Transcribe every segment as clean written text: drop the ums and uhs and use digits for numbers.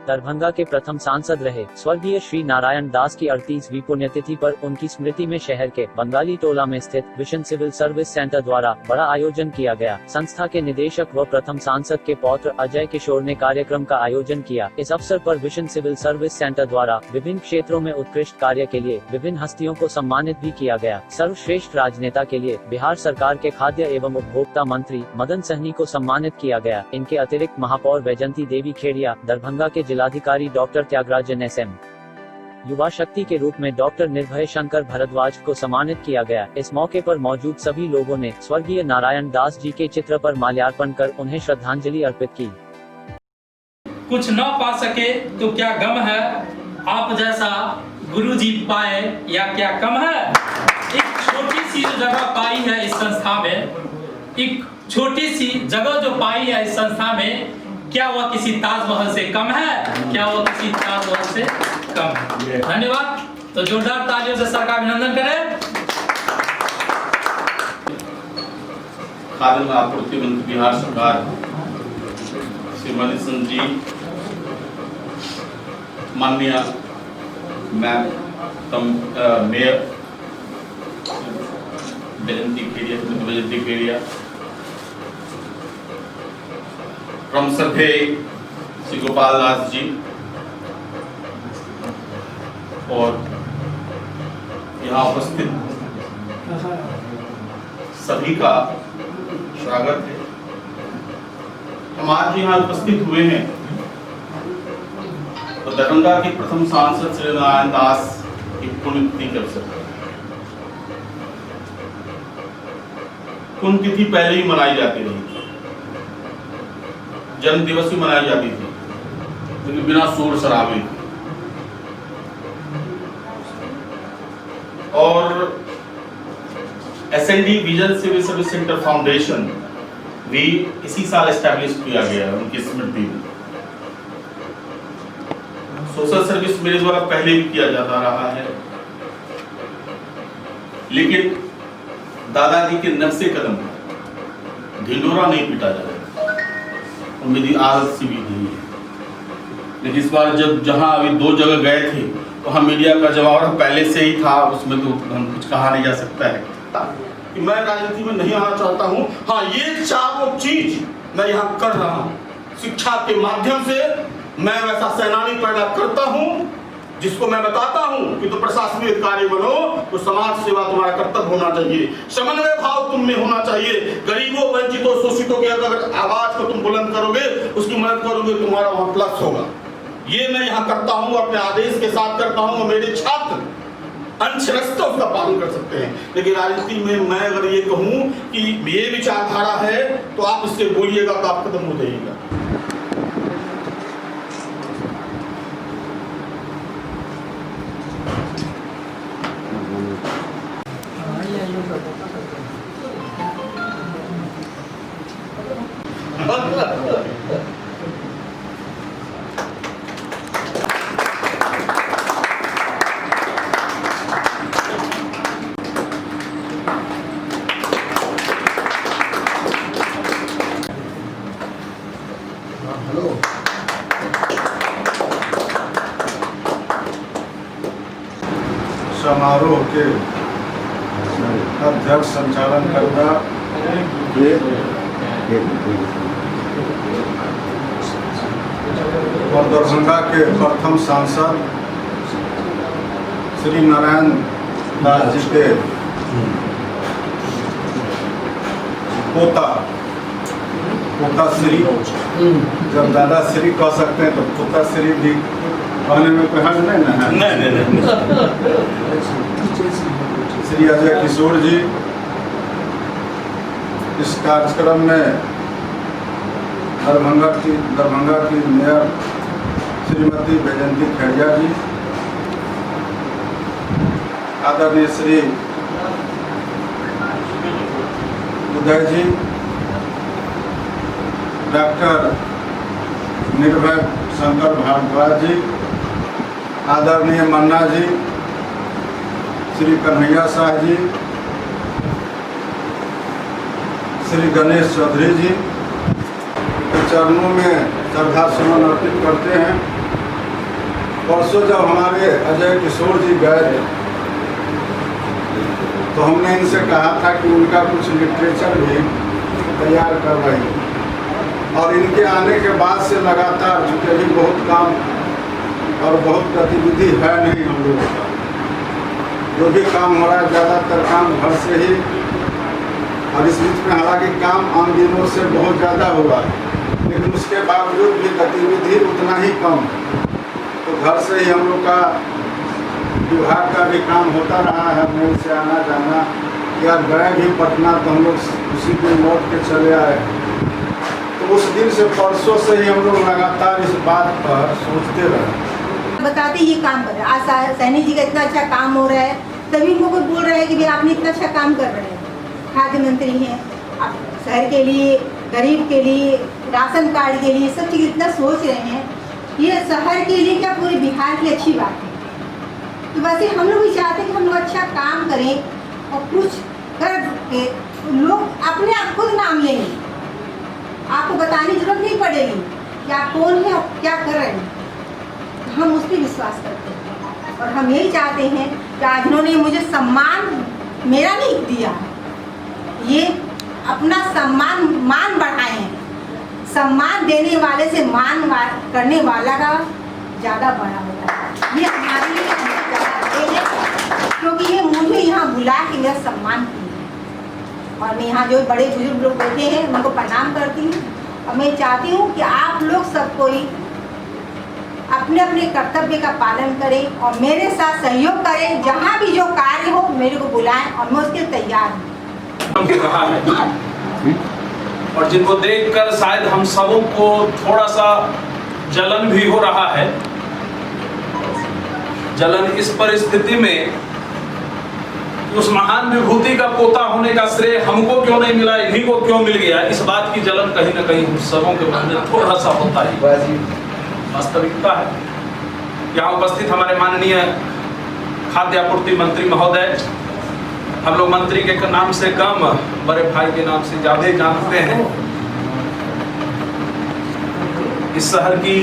दरभंगा के प्रथम सांसद रहे स्वर्गीय श्री नारायण दास की 38वीं पुण्यतिथि पर उनकी स्मृति में शहर के बंगाली टोला में स्थित विजन सिविल सर्विस सेंटर द्वारा बड़ा आयोजन किया गया। संस्था के निदेशक व प्रथम सांसद के पौत्र अजय किशोर ने कार्यक्रम का आयोजन किया। इस अवसर पर विजन सिविल सर्विस सेंटर द्वारा विभिन्न क्षेत्रों में उत्कृष्ट कार्य के लिए विभिन्न हस्तियों को सम्मानित भी किया गया। सर्वश्रेष्ठ राजनेता के लिए बिहार सरकार के खाद्य एवं उपभोक्ता मंत्री मदन सहनी को सम्मानित किया गया। इनके अतिरिक्त महापौर वैजंती देवी खेड़िया, दरभंगा के जिलाधिकारी डॉक्टर त्यागराजन SM, युवा शक्ति के रूप में डॉक्टर निर्भय शंकर भारद्वाज को सम्मानित किया गया। इस मौके पर मौजूद सभी लोगों ने स्वर्गीय नारायण दास जी के चित्र पर माल्यार्पण कर उन्हें श्रद्धांजलि अर्पित की। कुछ न पा सके तो क्या गम है, आप जैसा गुरु जी पाए या क्या कम है। एक छोटी सी जगह पाई है इस संस्था में, एक छोटी सी जगह जो पाई है इस संस्था में, क्या वह किसी ताजमहल से कम है, क्या वह किसी ताजमहल से कम है। धन्यवाद। तो जोरदार तालियों से सर का अभिनंदन करें। खाद्य आपूर्ति मंत्री बिहार सरकार श्री मदन सहनी जी, माननीय मेयर वैजंती खेड़िया, प्रमुख सभ्य श्री गोपाल दास जी और यहाँ उपस्थित सभी का स्वागत है। हम आज यहाँ उपस्थित हुए हैं तो दरभंगा के प्रथम सांसद श्री नारायण दास की पुण्यतिथि के अवसर पर। पुण्यतिथि पहले ही मनाई जाती रही, जन्म दिवस भी मनाई जाती थी, लेकिन बिना शोर शराबे। और SND vision civil service centre foundation भी इसी साल एस्टैब्लिश किया गया है उनकी स्मृति में। सोशल सर्विस मेरे द्वारा पहले भी किया जाता रहा है, लेकिन दादाजी के नक्शे कदम पर ढिंढोरा नहीं पीटा जाता, मेरी आदत सी भी नहीं है। लेकिन इस बार जब जहां अभी 2 जगह गए थे तो हम मीडिया का जवाब पहले से ही था, उसमें तो हम कुछ कहा नहीं जा सकता है कि मैं राजनीति में नहीं आना चाहता हूं। हाँ, ये 4 चीज मैं यहाँ कर रहा हूँ। शिक्षा के माध्यम से मैं वैसा सेनानी पैदा करता हूँ जिसको मैं बताता हूँ कि तो प्रशासनिक अधिकारी बनो तो समाज सेवा तुम्हारा कर्तव्य होना चाहिए, समन्वय भाव तुम में होना चाहिए। गरीबों, वंचितों, शोषितों के अगर आवाज को तुम बुलंद करोगे, उसकी मदद करोगे, तुम्हारा वहां प्लस होगा। ये मैं यहाँ करता हूँ, अपने आदेश के साथ करता हूँ। मेरे छात्र अंशरस्त उसका पालन कर सकते हैं। लेकिन राजनीति में मैं अगर ये कहूँ कि ये विचारधारा है तो आप इससे बोलिएगा तो आप खत्म हो जाइएगा। समारोह के अध्यक्ष संचालन करता और दरभंगा के प्रथम सांसद श्री नारायण दास जी के पोता श्री, जब दादा श्री कह सकते हैं तो पोता श्री भी कहने में कोई हर्ज नहीं ना है। नहीं। श्री अजय किशोर जी इस कार्यक्रम में दरभंगा की मेयर श्रीमती वैजंती खेड़िया जी, आदरणीय श्री उदय जी, डॉक्टर निर्भय शंकर भारद्वाज जी, आदरणीय मन्ना जी, श्री कन्हैया शाह जी, श्री गणेश चौधरी जी के चरणों में श्रद्धा सुमन अर्पित करते हैं। परसों जब हमारे अजय किशोर जी गए तो हमने इनसे कहा था कि उनका कुछ लिटरेचर भी तैयार करवाइए, और इनके आने के बाद से लगातार, चूँकि अभी बहुत काम और बहुत गतिविधि है नहीं हम लोगों का, जो भी काम हो रहा है ज़्यादातर काम घर से ही, और इस बीच में हालांकि काम आम दिनों से बहुत ज़्यादा हुआ है, लेकिन उसके बावजूद भी गतिविधि उतना ही कम है। तो घर से ही हम लोग का विभाग का भी काम होता रहा है, मेल से आना जाना, या गए भी पटना तो हम लोग उसी दिन लौट के चले आए। तो उस दिन से परसों से ही हम लोग लगातार इस बात पर सोचते रहे। बताते ये काम कर रहे हैं, आज सैनी जी का इतना अच्छा काम हो रहा है, तभी उनको कोई बोल रहा है कि भाई आपने इतना अच्छा काम कर रहे हैं, खाद्य मंत्री हैं, आप शहर के लिए, गरीब के लिए, राशन कार्ड के लिए, सब चीज़ इतना सोच रहे हैं। ये शहर के लिए क्या पूरे बिहार की अच्छी बात है। तो वैसे हम लोग भी चाहते हैं कि हम लोग अच्छा काम करें और कुछ कर के लोग अपने आप खुद नाम लेंगे, आपको बताने की जरूरत नहीं पड़ेगी कि आप कौन हैं और क्या कर रहे हैं। हम उस पर विश्वास करते हैं और हम यही चाहते हैं कि आज उन्होंने मुझे सम्मान मेरा नहीं दिया, ये अपना मान बढ़ाए हैं। सम्मान देने वाले से मान करने वाला का ज़्यादा बड़ा होता है। ये हमारे लिए ज़्यादा है, क्योंकि ये मुझे यहाँ बुला के मेरा सम्मान किया, और मैं यहाँ जो बड़े बुजुर्ग लोग बैठे हैं उनको प्रणाम करती हूँ। और मैं चाहती हूँ कि आप लोग सब कोई अपने अपने कर्तव्य का पालन करें और मेरे साथ सहयोग करें। जहाँ भी जो कार्य हो मेरे को बुलाएं और मैं उसके लिए तैयार हूँ। और जिनको देखकर शायद हम सबों को थोड़ा सा जलन भी हो रहा है। जलन इस परिस्थिति में उस महान विभूति का पोता होने का श्रेय हमको क्यों नहीं मिला, इन्हीं को क्यों मिल गया, इस बात की जलन कहीं ना कहीं हम सबों के मन में थोड़ा सा होता ही वास्तविकता है। यहाँ उपस्थित हमारे माननीय खाद्य आपूर्ति मंत्री महोदय, हम लोग मंत्री के नाम से कम बड़े भाई के नाम से ज्यादा जानते हैं। इस शहर की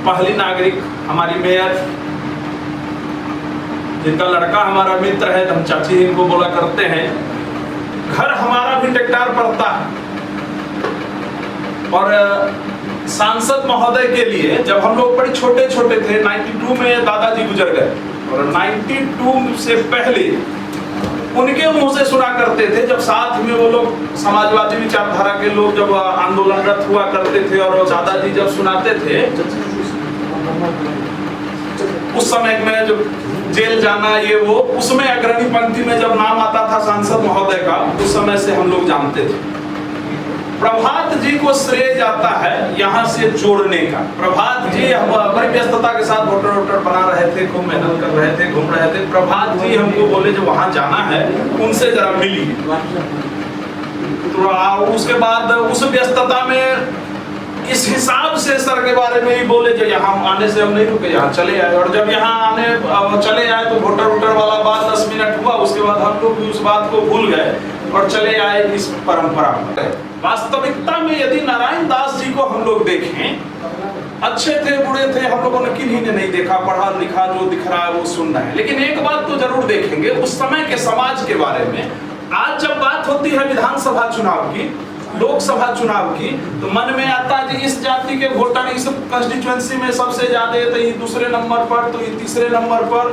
पहली नागरिक हमारी मेयर, जिनका लड़का हमारा मित्र है, हम चाची इनको बोला करते हैं। घर हमारा भी टेक्टार पड़ता है। और सांसद महोदय के लिए जब हम लोग बड़े छोटे छोटे थे, 92 में दादाजी गुजर गए, और 92 से पहले उनके मुंह से सुना करते थे, जब साथ में वो लोग समाजवादी विचारधारा के लोग जब आंदोलनरत हुआ करते थे और दादाजी जब सुनाते थे, उस समय में जब जेल जाना ये वो, उसमें अग्रणी पंक्ति में जब नाम आता था सांसद महोदय का, उस समय से हम लोग जानते थे। प्रभात जी को श्रेय जाता है यहाँ से जोड़ने का। प्रभात जी हम बड़ी व्यस्तता के साथ वोटर बना रहे थे, खूब मेहनत कर रहे थे, घूम रहे थे। प्रभात जी हमको बोले जो वहाँ जाना है उनसे जरा मिलिए। तो उसके बाद उस व्यस्तता में इस हिसाब से सर के बारे में ही बोले जो यहाँ आने से हम नहीं रुके, यहाँ चले आए। और जब यहाँ आने चले आए तो वोटर वाला बात 10 मिनट हुआ, उसके बाद हम लोग भी उस बात को भूल गए और चले आए इस परंपरा पर। वास्तविकता में यदि नारायण दास जी को हम लोग देखें, अच्छे थे बुरे थे, हम लोगों ने किन्हीं ने नहीं देखा, पढ़ा लिखा जो दिख रहा है वो सुन रहे हैं। लेकिन एक बात तो जरूर देखेंगे उस समय के समाज के बारे में। आज जब बात होती है विधानसभा चुनाव की, लोकसभा चुनाव की, तो मन में आता है कि इस जाति के वोटर इस कंस्टिट्यूएंसी में सबसे ज्यादा, तो ये दूसरे नंबर पर, तो ये तीसरे नंबर पर।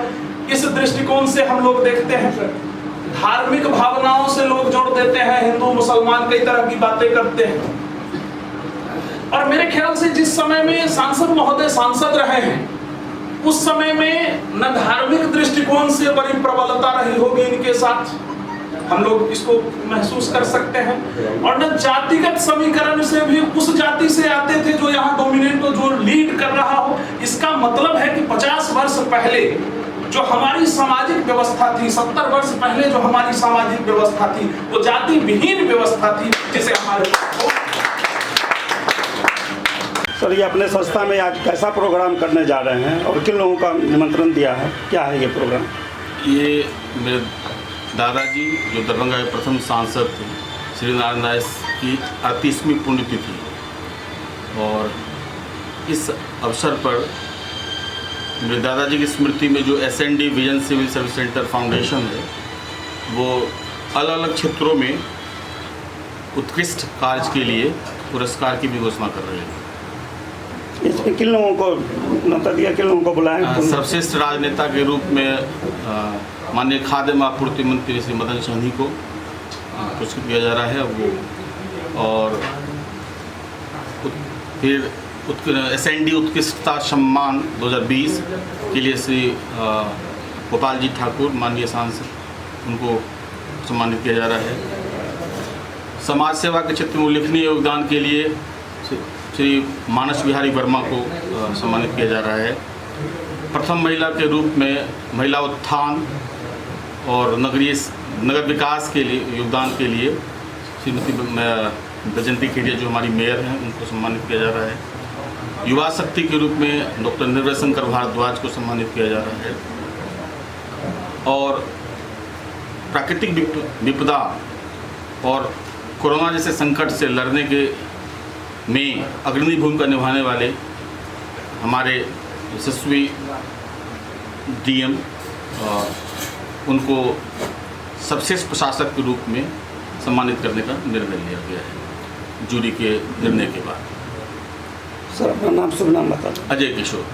इस दृष्टिकोण से हम लोग देखते हैं। धार्मिक भावनाओं से लोग जोड़ देते हैं, हिंदू मुसलमान कई तरह की बातें करते हैं। और मेरे ख्याल से जिस समय में सांसद महोदय सांसद रहे हैं, उस समय में न धार्मिक दृष्टिकोण से बड़ी प्रबलता रही होगी इनके साथ, हम लोग इसको महसूस कर सकते हैं। और न जातिगत समीकरण से भी उस जाति से आते थे जो यहाँ डोमिनेट हो, जो लीड कर रहा हो। इसका मतलब है कि 50 वर्ष पहले जो हमारी सामाजिक व्यवस्था थी, 70 वर्ष पहले जो हमारी सामाजिक व्यवस्था थी, वो जाति विहीन व्यवस्था थी, जिसे हमारे सर ये अपने संस्था में आज कैसा प्रोग्राम करने जा रहे हैं और किन लोगों का निमंत्रण दिया है, क्या है ये प्रोग्राम? ये मेरे दादाजी जो दरभंगा के प्रथम सांसद थे, श्री नारायण दास की 38वीं पुण्यतिथि, और इस अवसर पर मेरे दादाजी की स्मृति में जो SND vision civil service centre foundation है, वो अलग अलग क्षेत्रों में उत्कृष्ट कार्य के लिए पुरस्कार की भी घोषणा कर रहे हैं। इसमें किन लोगों को न्योता दिया, किन लोगों को बुलाया? सर्वश्रेष्ठ राजनेता के रूप में माननीय खाद्य एवं आपूर्ति मंत्री श्री मदन सहनी को पुरस्कृत किया जा रहा है वो, और फिर SND उत्कृष्टता सम्मान 2020 के लिए श्री गोपाल जी ठाकुर माननीय सांसद, उनको सम्मानित किया जा रहा है। समाज सेवा के क्षेत्र में उल्लेखनीय योगदान के लिए श्री मानस बिहारी वर्मा को सम्मानित किया जा रहा है। प्रथम महिला के रूप में महिला उत्थान और नगर विकास के लिए योगदान के लिए श्रीमती बैजंती खेड़िया जो हमारी मेयर हैं, उनको सम्मानित किया जा रहा है। युवा शक्ति के रूप में डॉक्टर निर्भय शंकर भारद्वाज को सम्मानित किया जा रहा है। और प्राकृतिक विपदा और कोरोना जैसे संकट से लड़ने के में अग्रणी भूमिका निभाने वाले हमारे यशस्वी DM उनको सर्वश्रेष्ठ प्रशासक के रूप में सम्मानित करने का निर्णय लिया गया है जूरी के निर्णय के बाद। सर अपना नाम शुभ नाम बता। अजय किशोर।